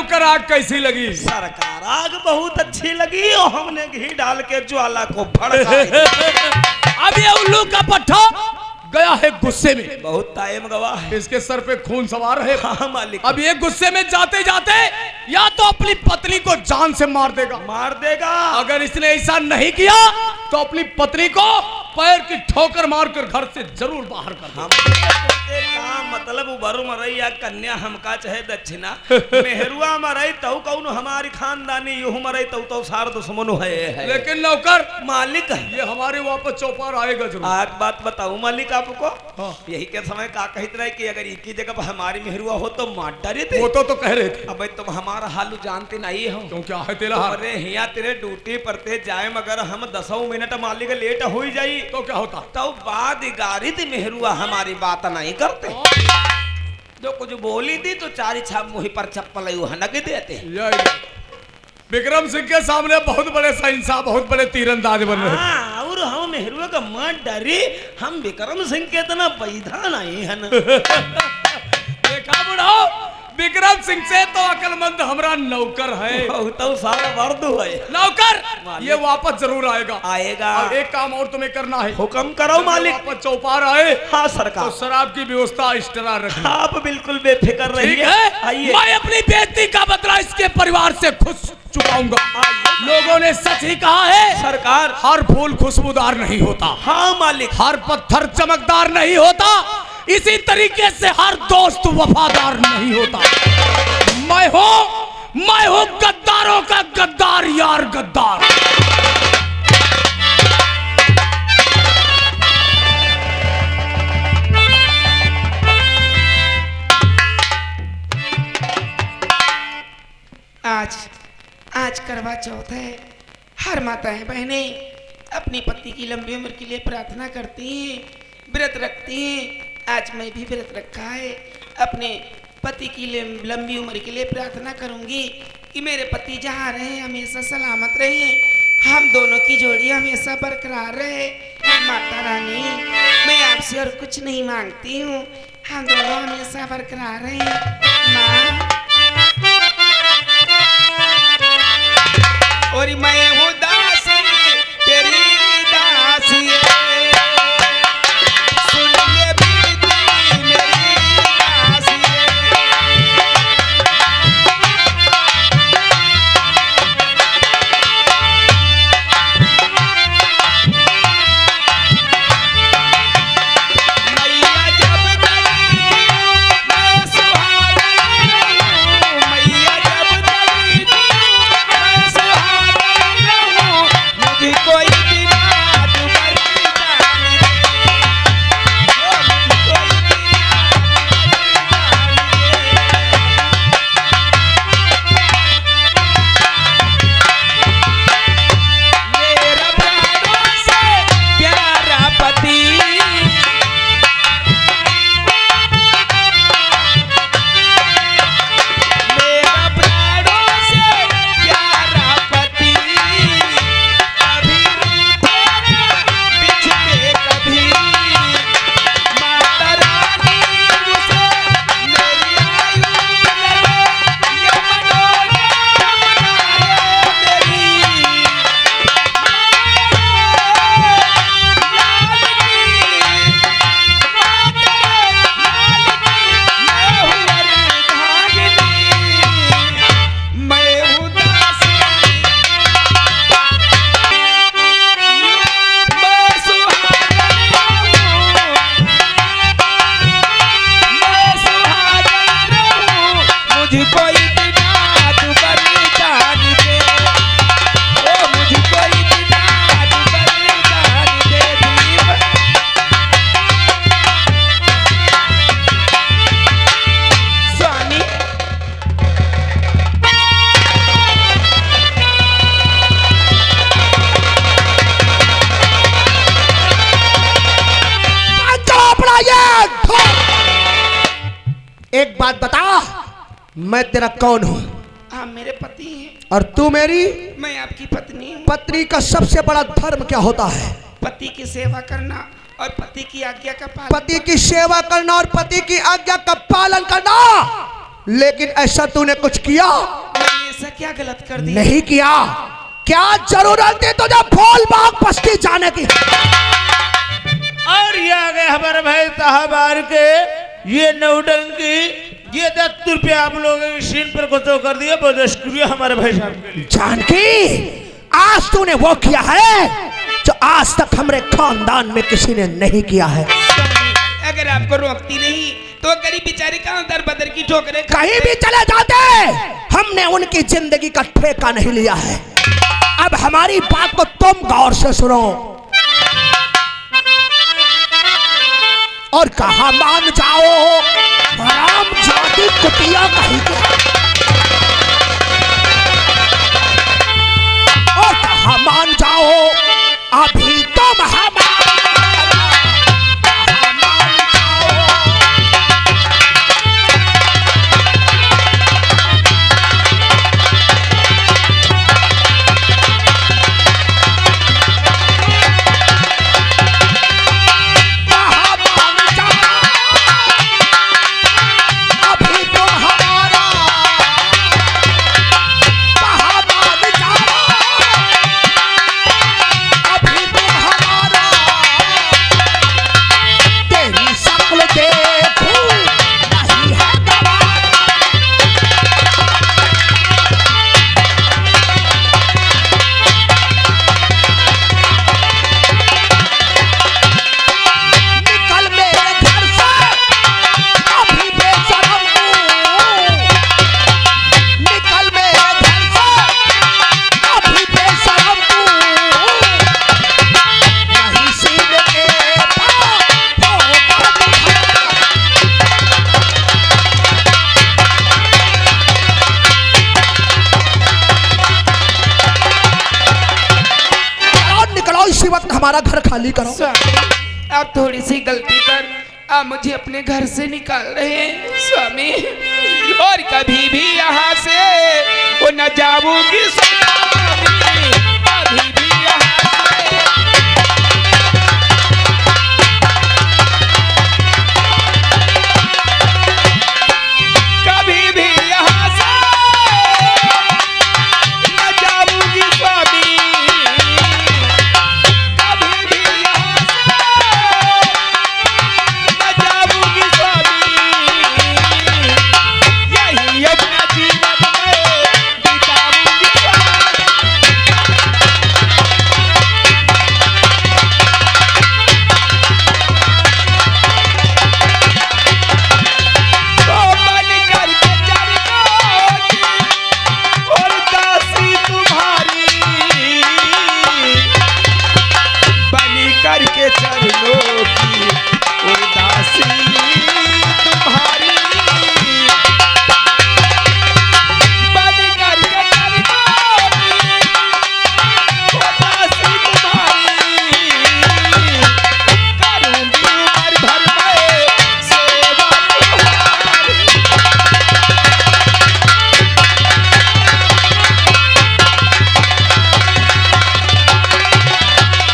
नौकर आग कैसी लगी? सरकार आग बहुत अच्छी लगी और हमने घी डाल के ज्वाला को भड़का। अब ये उल्लू का पट्टा गया है गुस्से में, बहुत टाइम गवा है। इसके सर पे खून सवार है। हाँ मालिक। अब ये गुस्से में जाते जाते या तो अपनी पत्नी को जान से मार देगा, अगर इसने ऐसा नहीं किया तो अपनी पत्नी को पैर की ठोकर मारकर घर से जरूर बाहर कर देगा। मतलब उबर मरई या कन्या हमका चाहे दक्षिणा मेहरुआ मरई तो कौन हमारी खानदानी यूं मरई तो सार दुश्मन है। लेकिन नौकर मालिक है, ये हमारे वापस चौपार आएगा जरूर। एक बात बताऊं मालिक आपको, हाँ। यही के समय का कहते रहे कि अगर एक ही जगह पर हमारी मेहरुआ हो तो मार डरे थे। वो तो कह रहे थे। अब तुम हमारा हाल जानते नहीं हो। क्यों क्या है तेरा? अरे हिया तेरे ड्यूटी परते जाए मगर हम 10 मिनट मालिक लेट हो जाई तो क्या होता? तो बाद गारी थी मेहरुआ हमारी बात नहीं करते। जो कुछ बोली थी तो चारी छाप मुही पर चप्पल हनक देते। विक्रम सिंह के सामने बहुत बड़े सहिंसा, बहुत बड़े तीरंदाज बन रहे। हाँ, और हम मेहरुआ का मां डरी, हम विक्रम सिंह के इतना पैदा नहीं है। देखा बुढ़ाओ, विक्रम सिंह से तो अकलमंद हमारा नौकर है। तो सारा वर्द है नौकर, ये वापस जरूर आएगा। और एक काम और तुम्हें करना है। हुक्म करो मालिक। वापस चौपार आए। हाँ सरकार। तो शराब की व्यवस्था इस तरह रखना। आप बिल्कुल बेफिक्र रहिए। आइए, मैं अपनी बेइज्जती का बदला इसके परिवार से खुश चुकाऊंगा। लोगों ने सच ही कहा है सरकार, हर फूल खुशबूदार नहीं होता। हाँ मालिक। हर पत्थर चमकदार नहीं होता, इसी तरीके से हर दोस्त वफादार नहीं होता। मैं हूं गद्दारों का गद्दार यार, गद्दार। आज करवा चौथ है। हर माताएं बहनें अपनी पति की लंबी उम्र के लिए प्रार्थना करती हैं, व्रत रखती हैं। आज मैं भी व्रत रखा है, अपने पति की लंबी उम्र के लिए प्रार्थना करूंगी कि मेरे पति जहाँ रहे हमेशा सलामत रहे, हम दोनों की जोड़ी हमेशा बरकरार रहे। माता रानी, मैं आपसे और कुछ नहीं मांगती हूँ, हम दोनों हमेशा बरकरार रहे। माँ, और मैं हूँ दासी, तेरी दासी, सुन ले बेटी मेरी दासी। मैया जब गई मैं सुहागन रहूं, मैया जब गई मैं सुहागन रहूं, मुझे कोई बिना तुम्हारी जाने दे, ओ मुझे कोई बिना मेरा प्राणों से प्यारा पति, मेरा प्राणों से प्यारा पति, कभी रूठे बिछड़े कभी, माता रानी मुझे मेरी आयु लगे, ये मनोरथ बनाए मेरी कोई बिना तुम्हारी जान दे, ओ मुझे कोई बिना तुम्हारी जान दे दीप। स्वामी, एक बात बता, मैं तेरा कौन हूँ? आप मेरे पति हैं, और तू मेरी मैं आपकी पत्नी हूँ। पत्नी का सबसे बड़ा धर्म क्या होता है? पति की सेवा करना और पति की आज्ञा का पालन। पति की सेवा करना और पति की आज्ञा का पालन करना। लेकिन ऐसा तूने कुछ किया? मैंने ऐसा क्या गलत कर दिया? नहीं किया। क्या जरूरत थी तुझे फूल बाग बस्ती जाने की? और ये आ गए हमारे भाई साहबार के ये नौटंकी, ये 10 रुपया आप लोगों के सीन पर खर्चो कर दिया। बहुत शुक्रिया हमारे भाई साहब के लिए। जानकी, आज तूने वो किया है जो आज तक हमारे खानदान में किसी ने नहीं किया है। अगर आपको रोकती नहीं तो गरीब बेचारे कहां दर बदर की ठोकरें कहीं भी चले जाते, हमने उनकी जिंदगी का ठेका नहीं लिया है। अब हमारी बात को तुम गौर से सुनो और कहा मान जाओ हराम जाति कुतिया कहीं के, और कहा मान जाओ अभी तुम हमारा। हमारा घर खाली करो। स्वामी, आप थोड़ी सी गलती पर आप मुझे अपने घर से निकाल रहे हैं स्वामी, और कभी भी यहाँ से वो न जाऊंगी स्वामी, कभी भी यहाँ से। कभी भी यहाँ से न जाऊंगी स्वामी,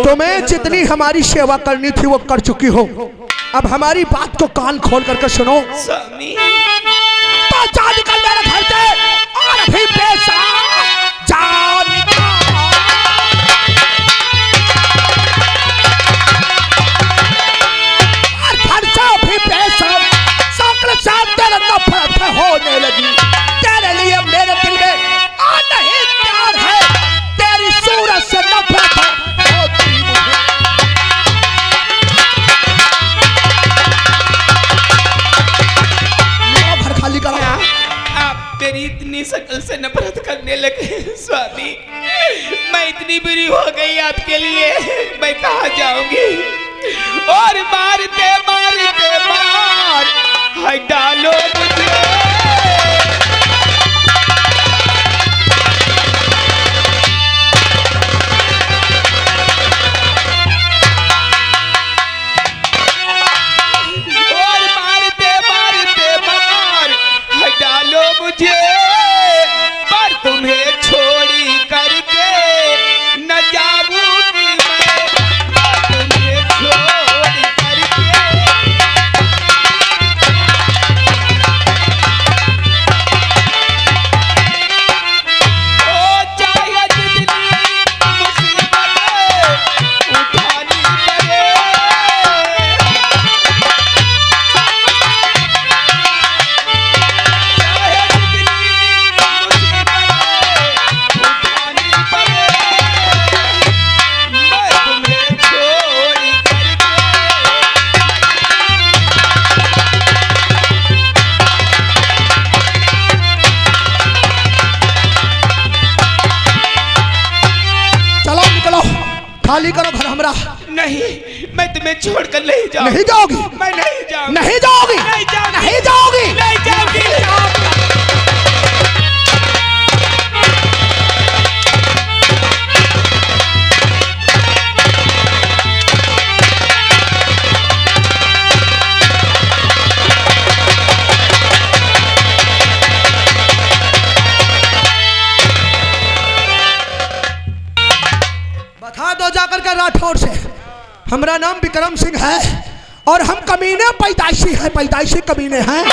तुम्हें जितनी हमारी सेवा करनी थी वो कर चुकी हो। अब हमारी बात को कान खोल करके सुनो। स्वामी, तो जा निकल मेरे घर से, और अभी पैसा जा निकल। और घर से अभी पैसा शक्ल से तेरे नफरत होने लगी। तेरे लिए मेरे दिल में नहीं प्यार है, तेरी सूरत से नफरत है। आप मेरी इतनी शक्ल से नफरत करने लगे स्वामी, मैं इतनी बुरी हो गई आपके लिए, मैं कहाँ जाऊंगी? और मारते मारते मार हाय डालो मुझे। पर तुम्हें छोड़ी करके न जाऊंगी मैं, तुम्हें छोड़ी करके। खाली करो घर हमरा। नहीं, मैं तुम्हें छोड़कर नहीं जाऊंगी। नहीं जाओगी? मैं नहीं जाऊंगी। नहीं जाओगी? नहीं जाऊंगी। नहीं जाओगी? नहीं जाऊंगी। बता दो जाकर के राठौर से, हमारा नाम विक्रम सिंह है और हम कमीने पैदाइशी हैं, पैदाइशी कमीने हैं।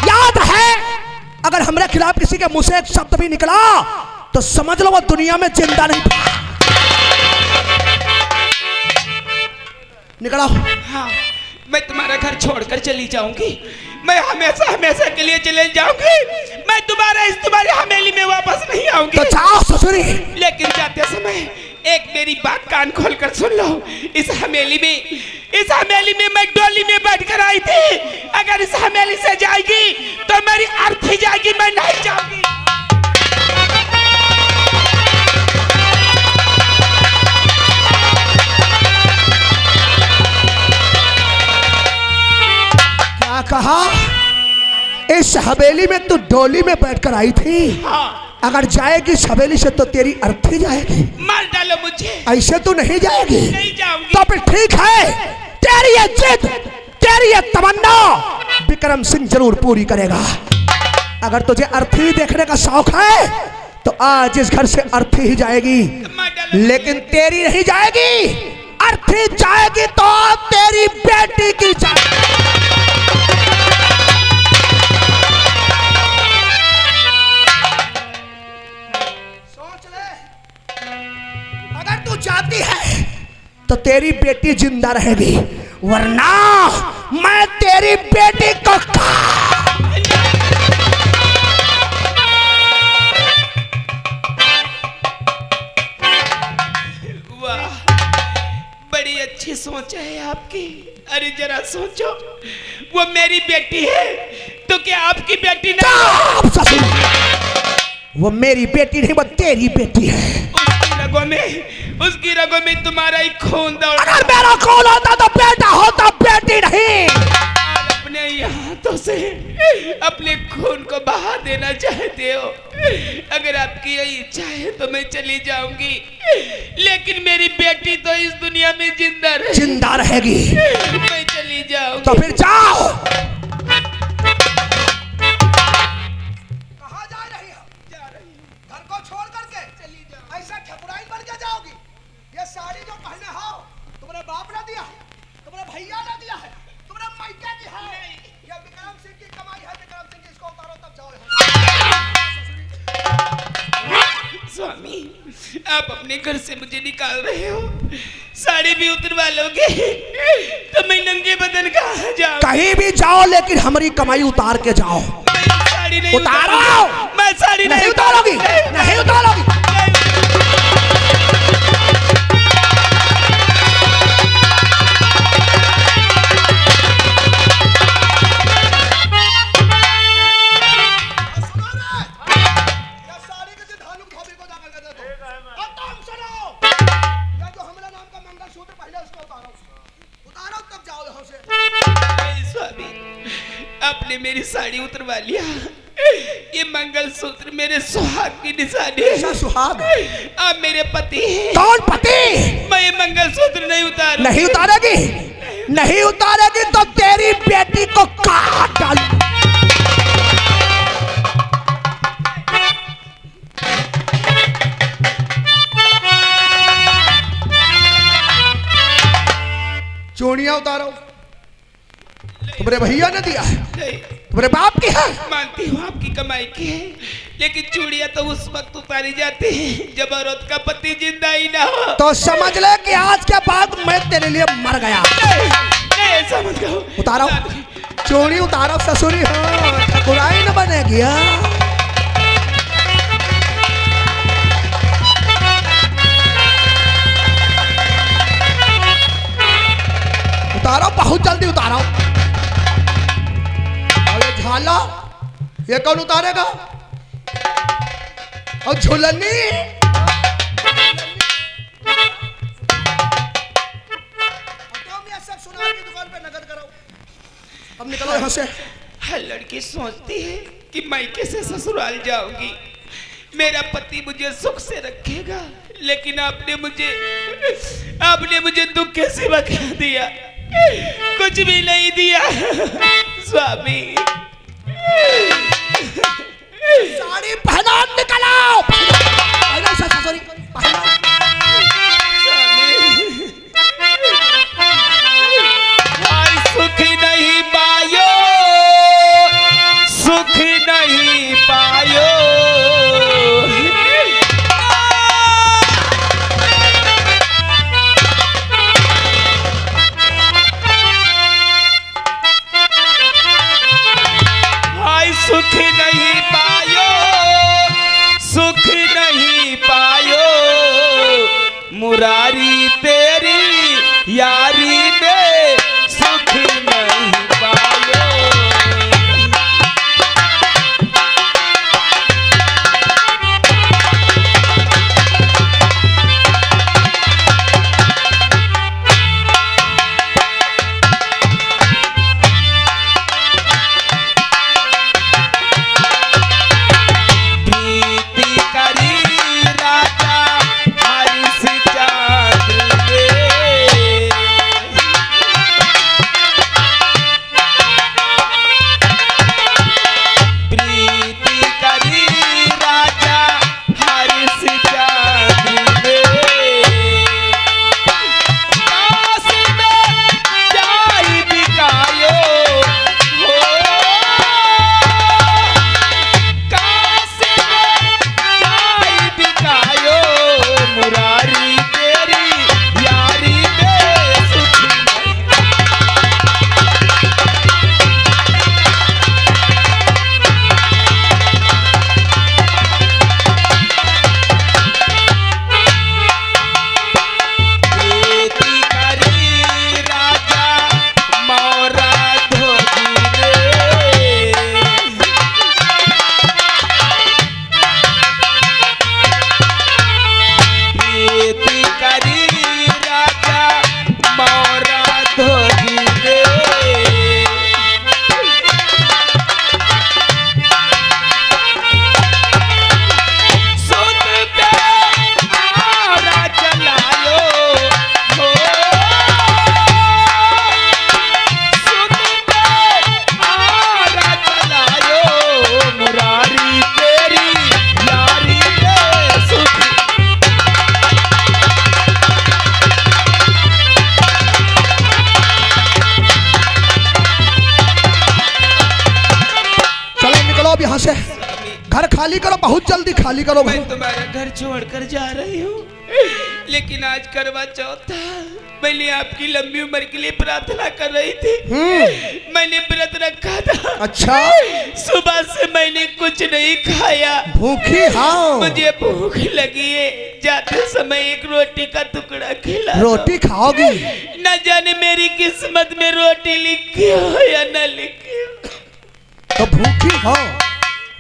याद है, अगर हमारे खिलाफ किसी के मुंह से एक शब्द भी निकला तो समझ लो वो दुनिया में जिंदा नहीं था। निकलो। हाँ, मैं तुम्हारा घर छोड़कर चली जाऊंगी। मैं हमेशा हमेशा के लिए चले जाऊंगी। मैं तुम्हारी हवेली में वापस नहीं आऊंगी। तो जाओ ससुरी। लेकिन जाते समय एक मेरी बात कान खोल कर सुन लो। इस हवेली में मैं डोली में बैठकर आई थी। अगर इस हवेली से जाएगी तो मेरी अर्थी जाएगी, मैं नहीं जाऊंगी। क्या कहा? इस हवेली में तू डोली में बैठकर आई थी। हाँ। अगर जाएगी इस हवेली से तो तेरी अर्थी जाएगी। मार डालो मुझे। ऐसे तो नहीं जाएगी। नहीं जाऊंगी। तो फिर ठीक है, तेरी ये जिद, तेरी ये तमन्ना विक्रम सिंह जरूर पूरी करेगा। अगर तुझे अर्थी देखने का शौक है तो आज इस घर से अर्थी ही जाएगी, लेकिन तेरी नहीं जाएगी। अर्थी जाएगी तो तेरी बेटी की जाएगी। अगर तू जाती है तो तेरी बेटी जिंदा रहेगी, वरना मैं तेरी बेटी को वाह, बड़ी अच्छी सोच है आपकी। अरे जरा सोचो, वो मेरी बेटी है तो क्या आपकी बेटी नहीं? वो मेरी बेटी नहीं, वो तेरी बेटी है। उसकी रगों में तुम्हारा ही खून दौड़। अगर मेरा खून होता तो बेटा होता, बेटी नहीं। अपने हाथों से अपने खून को बहा देना चाहते हो। अगर आपकी यही इच्छा है तो मैं चली जाऊंगी, लेकिन मेरी बेटी तो इस दुनिया में जिंदा रहेगी। मैं चली जाऊंगी। तो फिर जाओ। साड़ी जो पहने हो तुम्हारे बाप ने दिया है, तुम्हारे भैया ने दिया है, तुम्हारे मायके की है। ये विक्रम सिंह की कमाई है। विक्रम सिंह इसको उतारो तब जाओ। स्वामी, आप अपने घर से मुझे निकाल रहे हो, साड़ी भी उतरवा लोगे तो मैं नंगे बदन कहाँ जाऊँ? कहीं भी जाओ, लेकिन हमारी कमाई उतार के जाओ। साड़ी नहीं उतारो। मैं साड़ी नहीं उतारोगी, नहीं उतारोगी। आपने मेरी साड़ी उतरवा लिया। ये मंगलसूत्र मेरे सुहाग की निशानी है। सुहाग? आप मेरे पति हैं। कौन पति? मैं ये मंगलसूत्र नहीं उतारूंगी। नहीं उतारेगी? नहीं उतारेगी तो तेरी बेटी को काट डालूं। चूड़ियां उतारो। तुम्हारे भैया ने दिया है? नहीं। तुम्हारे बाप की है? मानती हूँ आपकी कमाई की है, लेकिन चूड़ियां तो उस वक्त उतारी जाती है जब औरत का पति जिंदा ही ना हो। तो समझ ले कि आज के बाद मैं तेरे लिए मर गया। नहीं, ऐसा मत कहो। उतारो, चूड़ी उतारो ससुरी हो, बुराई न बनेगी। उतारो, बहुत जल्दी उतारो। और ये झाला, ये कौन उतारेगा? और झुलनी अब निकलो यहाँ से। हर लड़की सोचती है कि मायके से ससुराल जाऊंगी, मेरा पति मुझे सुख से रखेगा, लेकिन आपने मुझे दुख के सिवा क्या दिया? कुछ भी नहीं दिया स्वामी। साड़ी पहना, निकलो। सॉरी, सुख नहीं पायो, सुख नहीं पायो, सुख नहीं पायो, सुख नहीं पायो, मुरारी तेरी यारी में सुख नहीं पायो। यहाँ से। घर खाली करो, बहुत जल्दी खाली करो। मैं तुम्हारा घर छोड़कर जा रही हूँ, लेकिन आज करवा चौथ था। मैंने आपकी लंबी उम्र के लिए प्रार्थना कर रही थी। मैंने व्रत रखा था। अच्छा। सुबह से मैंने कुछ नहीं खाया। भूखी? हाँ, मुझे भूख लगी है। जाते समय एक रोटी का टुकड़ा खिला। रोटी खाओगी? न जाने मेरी किस्मत में रोटी लिखी हो या न लिखी हो। तो भूखी हो,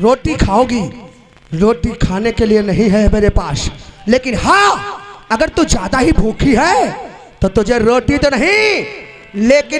रोटी खाओगी? रोटी खाने के लिए नहीं है मेरे पास, लेकिन हाँ, अगर तू ज्यादा ही भूखी है तो तुझे रोटी तो नहीं, लेकिन